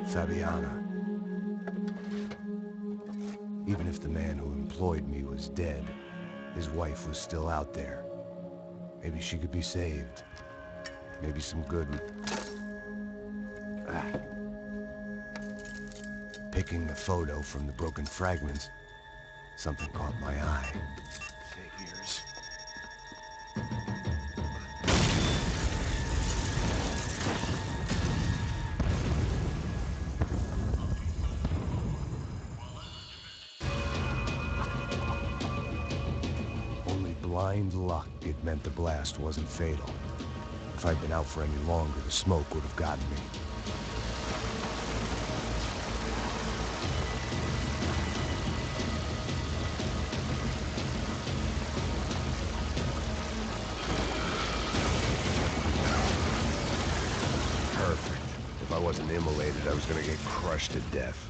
Fabiana. Even if the man who employed me was dead, his wife was still out there. Maybe she could be saved. Maybe some good would... Picking the photo from the broken fragments, something caught my eye. Figures. Only blind luck it meant the blast wasn't fatal. If I'd been out for any longer, the smoke would have gotten me. Perfect. If I wasn't immolated, I was gonna get crushed to death.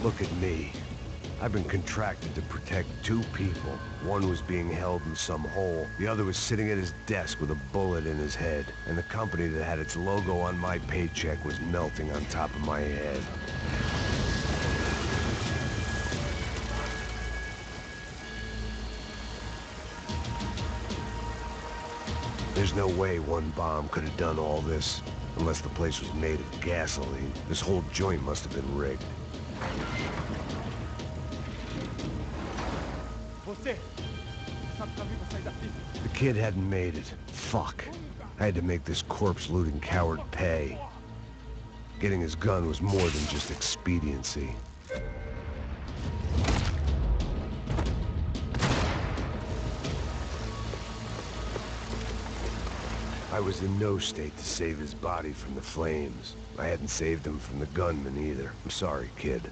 Look at me. I've been contracted to protect two people. One was being held in some hole. The other was sitting at his desk with a bullet in his head. And the company that had its logo on my paycheck was melting on top of my head. There's no way one bomb could have done all this. Unless the place was made of gasoline. This whole joint must have been rigged. The kid hadn't made it. Fuck. I had to make this corpse-looting coward pay. Getting his gun was more than just expediency. I was in no state to save his body from the flames. I hadn't saved him from the gunman either. I'm sorry, kid.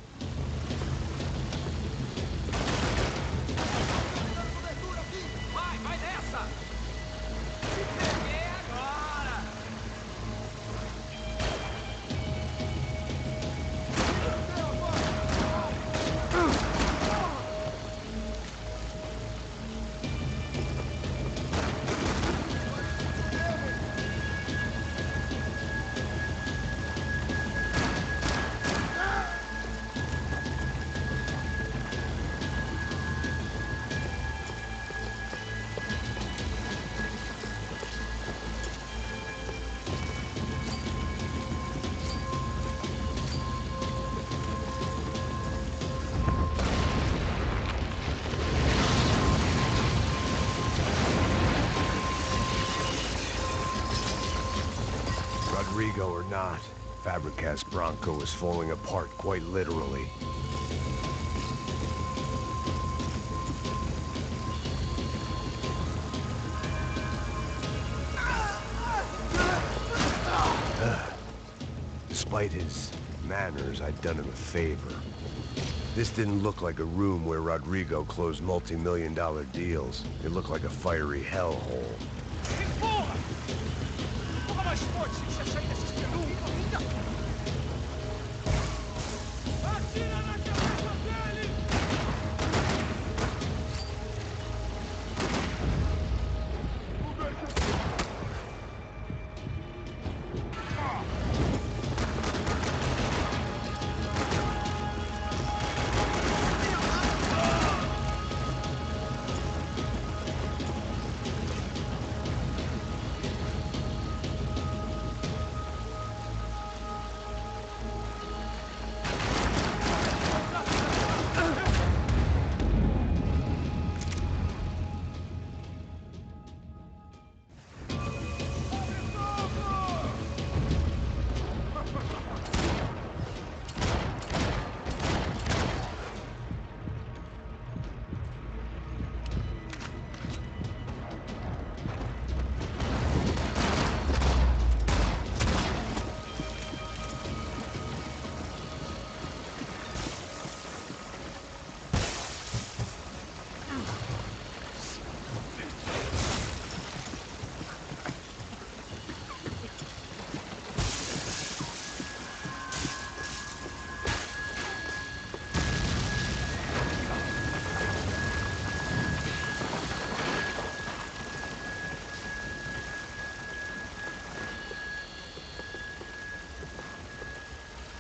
Rodrigo or not, Fabricas Bronco was falling apart quite literally. Despite his manners, I'd done him a favor. This didn't look like a room where Rodrigo closed multi-million-dollar deals. It looked like a fiery hellhole.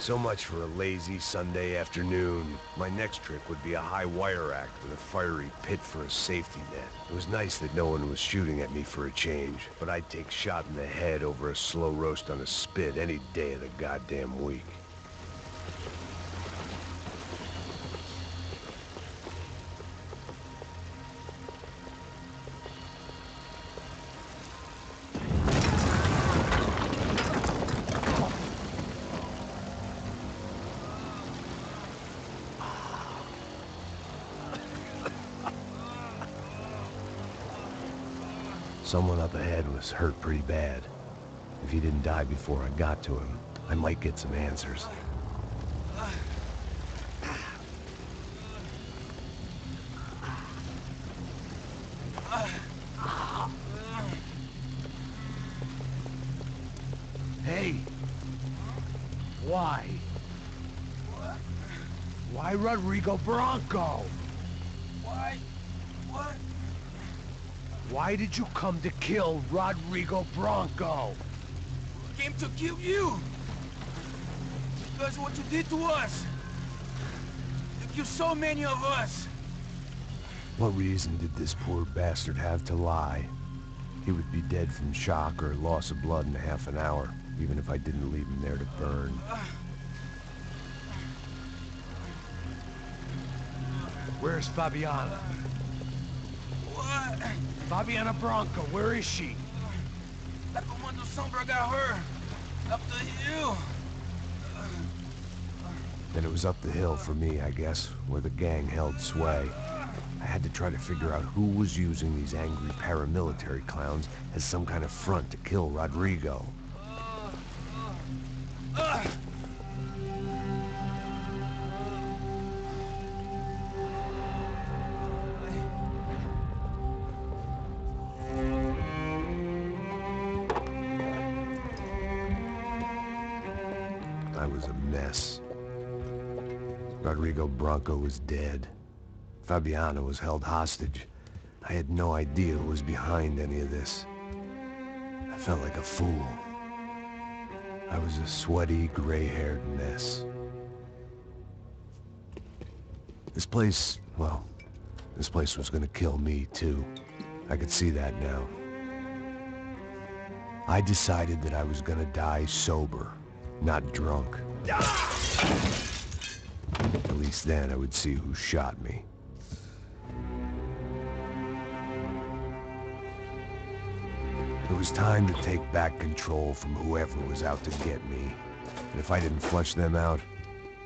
So much for a lazy Sunday afternoon. My next trick would be a high wire act with a fiery pit for a safety net. It was nice that no one was shooting at me for a change, but I'd take shot in the head over a slow roast on a spit any day of the goddamn week. Someone up ahead was hurt pretty bad. If he didn't die before I got to him, I might get some answers. Hey! Why? Why Rodrigo Bronco? Why? What? Why did you come to kill Rodrigo Bronco? Came to kill you! Because what you did to us! You killed so many of us! What reason did this poor bastard have to lie? He would be dead from shock or loss of blood in half an hour, even if I didn't leave him there to burn. Where's Fabiana? What? Fabiana Bronco, where is she? La Comando Sombra got her! Up the hill! Then it was up the hill for me, I guess, where the gang held sway. I had to try to figure out who was using these angry paramilitary clowns as some kind of front to kill Rodrigo. I was a mess. Rodrigo Bronco was dead. Fabiana was held hostage. I had no idea who was behind any of this. I felt like a fool. I was a sweaty, gray-haired mess. This place, well, this place was gonna kill me, too. I could see that now. I decided that I was gonna die sober, not drunk. At least then I would see who shot me. It was time to take back control from whoever was out to get me. And if I didn't flush them out,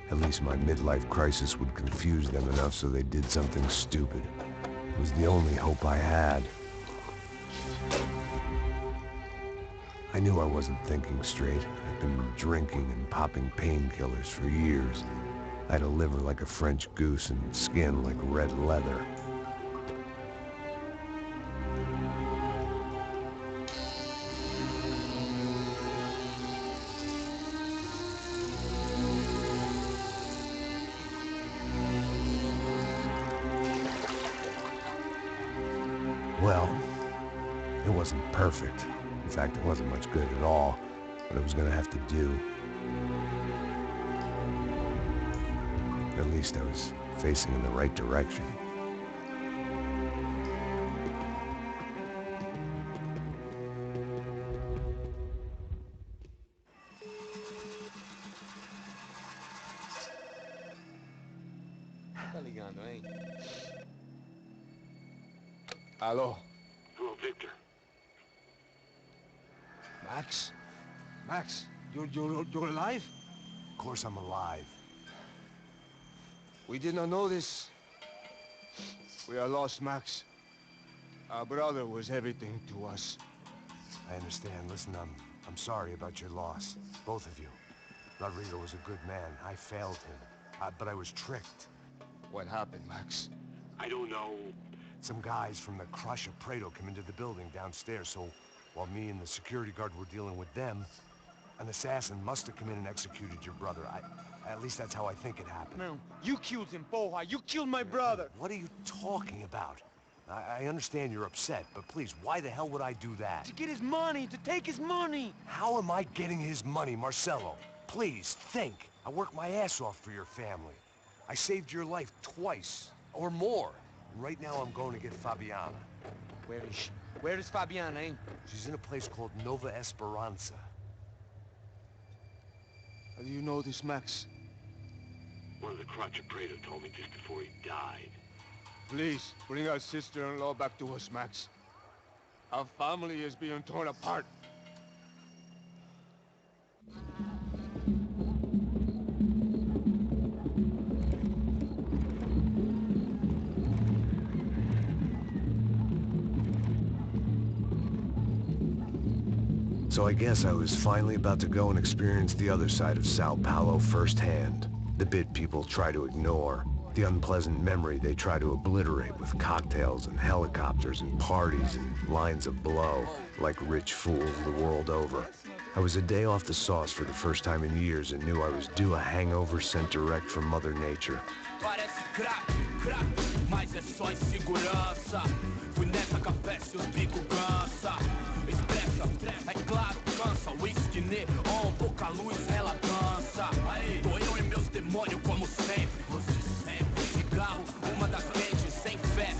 at least my midlife crisis would confuse them enough so they did something stupid. It was the only hope I had. I knew I wasn't thinking straight. I'd been drinking and popping painkillers for years. I had a liver like a French goose and skin like red leather. Well, it wasn't perfect. In fact, it wasn't much good at all, but it was gonna have to do. At least I was facing in the right direction. Tá ligando, hein? Alô? Hello, Victor. Max? Max, you're alive? Of course I'm alive. We did not know this. We are lost, Max. Our brother was everything to us. I understand. Listen, I'm sorry about your loss. Both of you. Rodrigo was a good man. I failed him. But I was tricked. What happened, Max? I don't know. Some guys from the Crush of Prado came into the building downstairs, so while me and the security guard were dealing with them, an assassin must have come in and executed your brother. At least that's how I think it happened. Man, you killed him, Porra. You killed my brother. What are you talking about? I understand you're upset, but please, why the hell would I do that? To get his money, to take his money. How am I getting his money, Marcelo? Please, think. I worked my ass off for your family. I saved your life twice, or more. And right now I'm going to get Fabiana. Where is Fabiana, eh? She's in a place called Nova Esperanza. How do you know this, Max? One of the Crachapretto told me just before he died. Please, bring our sister-in-law back to us, Max. Our family is being torn apart. So I guess I was finally about to go and experience the other side of Sao Paulo firsthand. The bit people try to ignore. The unpleasant memory they try to obliterate with cocktails and helicopters and parties and lines of blow, like rich fools the world over. I was a day off the sauce for the first time in years and knew I was due a hangover sent direct from Mother Nature. Parece crack, mas é só insegurança. Fui nessa café se os bico cansa. Estressa, é claro, cansa. Whisky, neon, pouca luz, ela dança. Tô eu e meus demônios como sempre. Você sempre. Cigarro, uma das mentes, sem fé.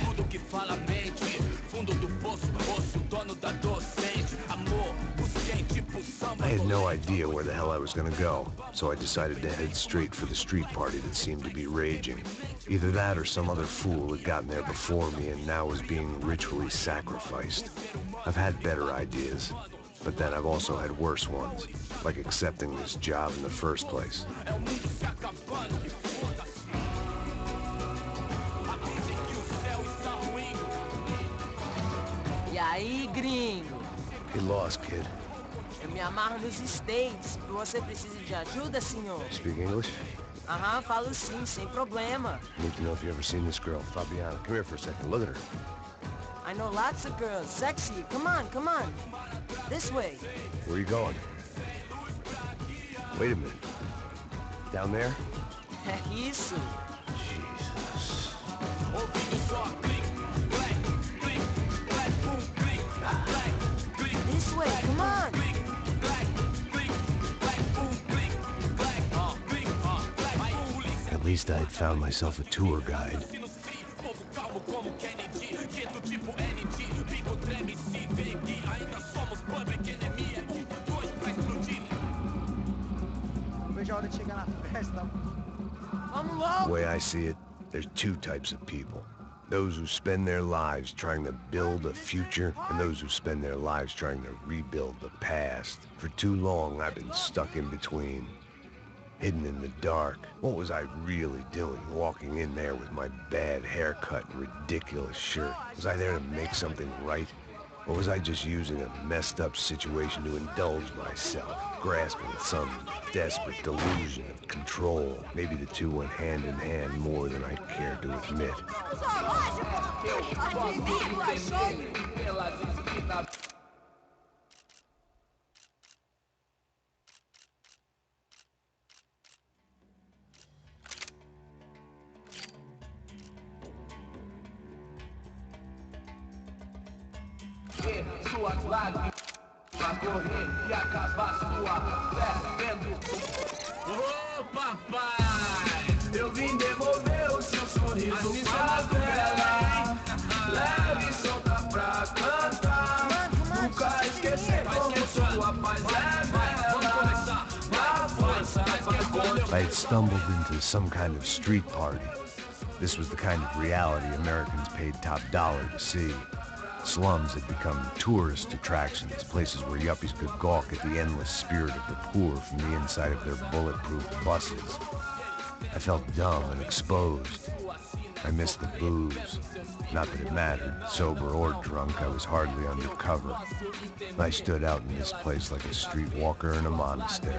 Tudo que fala mente. Fundo do poço, osso, dono da docente. Amor, busquei tipo samba. I had no idea where the hell I was gonna go, so I decided to head straight for the street party that seemed to be raging. Either that or some other fool had gotten there before me and now was being ritually sacrificed. I've had better ideas, but then I've also had worse ones, like accepting this job in the first place. E aí, gringo? Get lost, kid. Eu me amarro nos States. Você precisa de ajuda, senhor? Speak English? Aham, falo sim, sem problema. Need to know if you ever seen this girl, Fabiana. Come here for a second. Look at her. I know lots of girls. Sexy. Come on, come on. This way. Where are you going? Wait a minute. Down there? É isso. Jesus. This way, come on. At least I had found myself a tour guide. The way I see it, there's two types of people. Those who spend their lives trying to build a future, and those who spend their lives trying to rebuild the past. For too long, I've been stuck in between. Hidden in the dark. What was I really doing, walking in there with my bad haircut and ridiculous shirt? Was I there to make something right? Or was I just using a messed up situation to indulge myself, grasping at some desperate delusion of control? Maybe the two went hand in hand more than I cared to admit. Suas lágrimas pra correr e acabar sua fé vendo. Ô papai, eu vim devolver o seu sorriso pra vela. Leve e solta pra cantar. Nunca esquecer como sua paz é bela. Na força I had stumbled into some kind of street party. This was the kind of reality Americans paid top dollar to see. Slums had become tourist attractions, places where yuppies could gawk at the endless spirit of the poor from the inside of their bulletproof buses. I felt dumb and exposed. I missed the booze. Not that it mattered. Sober or drunk, I was hardly undercover. I stood out in this place like a streetwalker in a monastery.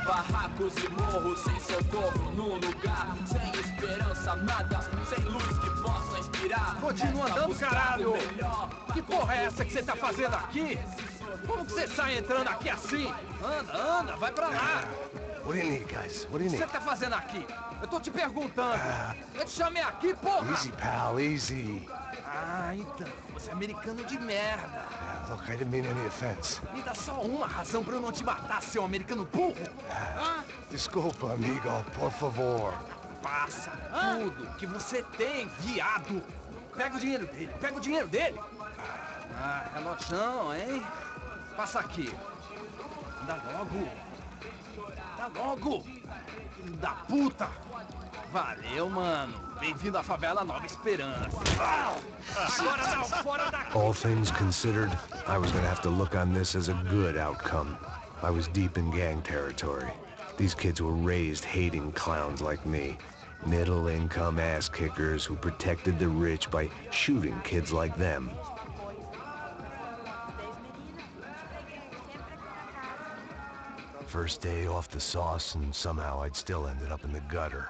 barracos e morros sem socorro num lugar sem esperança, nada, sem luz que possa inspirar. Continua andando, caralho! Que porra é essa que você tá fazendo aqui? Como que você sai entrando aqui assim? Anda, anda, vai pra lá! What do you need, guys? What do you O que need? você tá fazendo aqui? Eu tô te perguntando. Eu te chamei aqui, porra! Easy, pal, easy. Ah, então. Você é americano de merda. Yeah, look, I didn't mean any offense. Me dá só uma razão pra eu não te matar, seu americano burro. Desculpa, amigo, por favor. Passa tudo que você tem, viado. Pega o dinheiro dele, pega o dinheiro dele. Ah, relojão, hein? Passa aqui. Dá logo. Dá logo. Filho da puta. Valeu, mano. Bem-vindo à favela Nova Esperança. Agora não, fora daqui. All things considered, I was gonna have to look on this as a good outcome. I was deep in gang territory. These kids were raised hating clowns like me. Middle-income ass-kickers who protected the rich by shooting kids like them. First day off the sauce, and somehow I'd still ended up in the gutter.